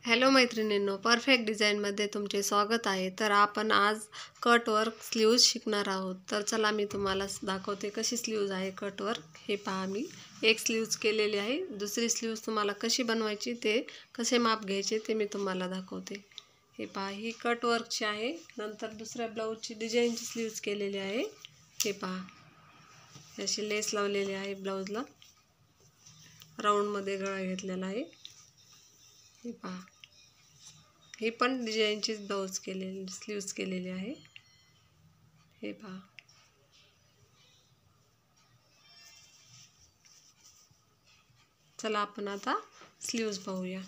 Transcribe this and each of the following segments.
Hello मैत्रिणींनो, perfect डिझाईनमध्ये तुमचे स्वागत आहे. तर आपण आज कट वर्क स्लीव्ज शिकणार आहोत. तर चला मी तुम्हाला दाखवते कशी स्लीव्ज आहे कट वर्क. हे पहा, मी एक स्लीव्ज केलेली आहे. दुसरी स्लीव्ज तुम्हाला कशी बनवायची, ते कसे माप घ्यायचे ते मी तुम्हाला दाखवते. हे पहा, ही कट वर्कची आहे. नंतर दुसऱ्या ब्लाऊजची डिझाईनची स्लीव्ज केलेली आहे. हे पहा, अशी लेस लावलेली आहे. ब्लाऊजला राऊंडमध्ये गळा घेतलेला आहे. हे पहा, हे पण डिझाईनचीच ब्लाऊज केलेली स्लीव्ज केलेली आहे. हे पहा, चला आपण आता स्लीव्ज पाहूया.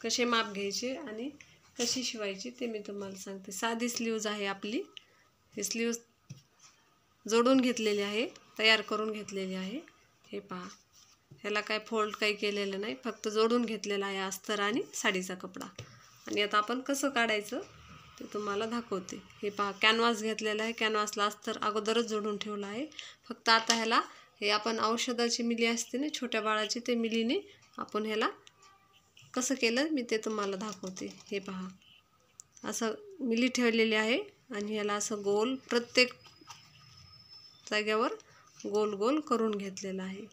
कसे माप घ्यायचे आणि कशी शिवायची ते मी तुम्हाला सांगते. साधी स्लीव्ज आहे आपली. ही स्लीव्ज जोडून घेतलेली आहे, तयार करून घेतलेली आहे. हे पहा, ह्याला काय फोल्ड काही केलेलं नाही, फक्त जोडून घेतलेला आहे अस्तर आणि साडीचा कपडा. आणि आता आपण कसं काढायचं ते तुम्हाला दाखवते. हे पहा, कॅनव्हास घेतलेला आहे. कॅनव्हासला अस्तर अगोदरच जोडून ठेवलं आहे. फक्त आता ह्याला हे आपण औषधाची मिली असते ना, छोट्या बाळाची, ते मिलीने आपण ह्याला कसं केलं मी ते तुम्हाला दाखवते. हे पहा, असं मिली ठेवलेली आहे आणि ह्याला असं गोल प्रत्येक जागेवर गोल गोल करून घेतलेलं आहे.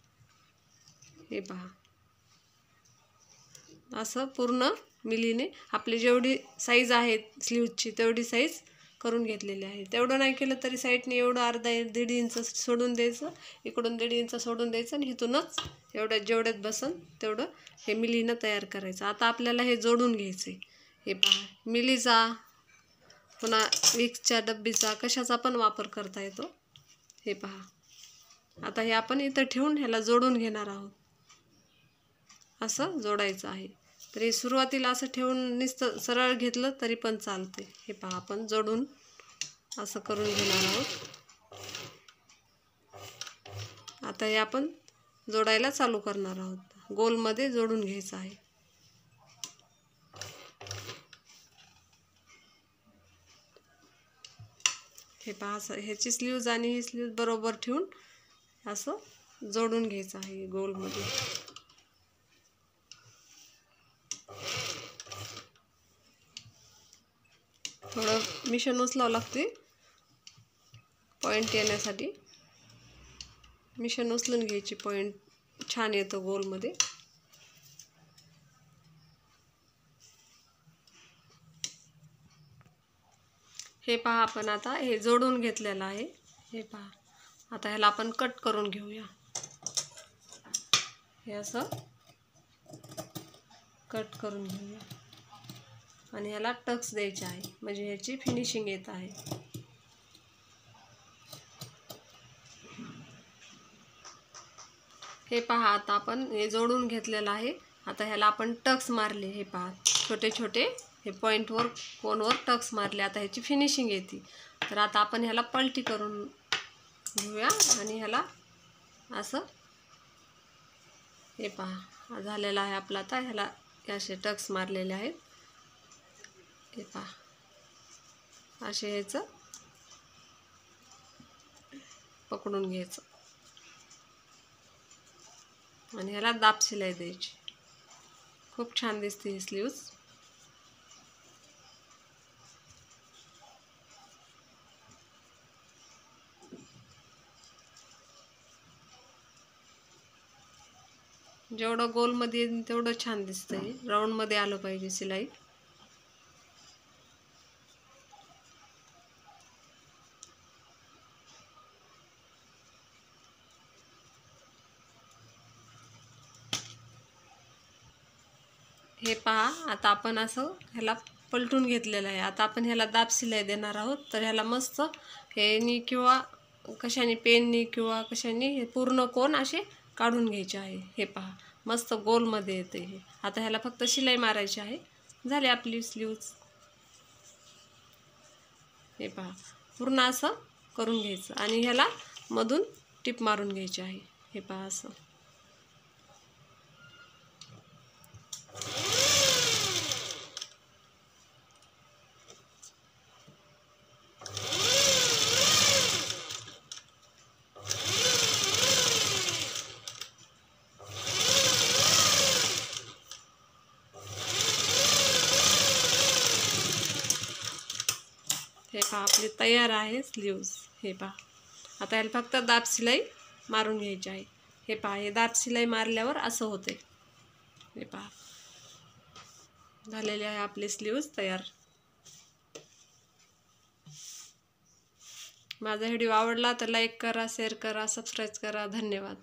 हे पहा, असं पूर्ण मिलीने आपली जेवढी साईज आहे स्लीव्जची तेवढी साईज करून घेतलेली आहे. तेवढं नाही केलं तरी साईडने एवढं अर्धा 1.5 इंच सोडून द्यायचं, इकडून 1.5 इंच सोडून द्यायचं आणि इथूनच एवढ्यात जेवढ्यात बसन तेवढं हे मिलीनं तयार करायचं. आता आपल्याला हे जोडून घ्यायचं आहे. हे पहा, मिलीचा पुन्हा विक्सच्या डब्बीचा कशाचा पण वापर करता येतो. हे पहा, आता हे आपण इथं ठेवून ह्याला जोडून घेणार आहोत. असं जोडायचं आहे. तरी सुरुवातीला असं ठेवून नुसतं सरळ घेतलं तरी पण चालते. हे पहा, आपण जोडून असं करून घेणार आहोत. आता हे आपण जोडायला चालू करणार आहोत. गोलमध्ये जोडून घ्यायचं आहे. हे पहा, असं ह्याची स्लीव्ज आणि ही स्लीव्ज बरोबर ठेवून असं जोडून घ्यायचं आहे गोलमध्ये. थोडं मिशन उचलावं लागते पॉईंट येण्यासाठी. मिशन उचलून घ्यायची, पॉईंट छान येतं गोलमध्ये. हे पहा, आपण आता हे जोडून घेतलेलं आहे. हे पहा, आता ह्याला आपण कट करून घेऊया. हे असं कट करून घेऊया आणि ह्याला टक्स द्यायचे आहे, म्हणजे ह्याची फिनिशिंग येत आहे. हे पहा, आता आपण हे जोडून घेतलेलं आहे. आता ह्याला आपण टक्स मारले. हे पहा, छोटे छोटे हे पॉईंटवर कोनवर टक्स मारले. आता ह्याची फिनिशिंग येते. तर आता आपण ह्याला पलटी करून घेऊया आणि ह्याला असं, हे पहा झालेलं आहे आपलं. आता ह्याला असे टक्स मारलेले आहेत. हे पहा, असे ह्याचं पकडून घ्यायचं आणि ह्याला दाब शिलाई द्यायची. खूप छान दिसते ही स्लीव्ज. जेवढं गोलमध्ये येईल तेवढं छान दिसतंय. राऊंडमध्ये आलं पाहिजे शिलाई. हे पहा, आता आपण असं ह्याला पलटून घेतलेलं आहे. आता आपण ह्याला दाब शिलाई देणार आहोत. तर ह्याला मस्त हेनी किंवा कशाने, पेननी किंवा कशाने हे पूर्ण कोन असे काढून घ्यायचे आहे. हे पहा, मस्त गोलमध्ये येते हे. आता ह्याला फक्त शिलाई मारायची आहे. झाली आपली स्लीव्ज. हे पहा, पूर्ण असं करून घ्यायचं आणि ह्याला मधून टिप मारून घ्यायची आहे. हे पहा, असं. हे पहा आपली तयार आहे स्लीव्ज. हे पहा आता याला फक्त दाब शिलाई मारून घ्यायची आहे. हे पहा हे दाब शिलाई मारल्यावर असं होते. हे पहा झालेले आहे आपले स्लीव्ज तयार. माझा व्हिडिओ आवडला तर लाईक करा, शेअर करा, सबस्क्राईब करा. धन्यवाद.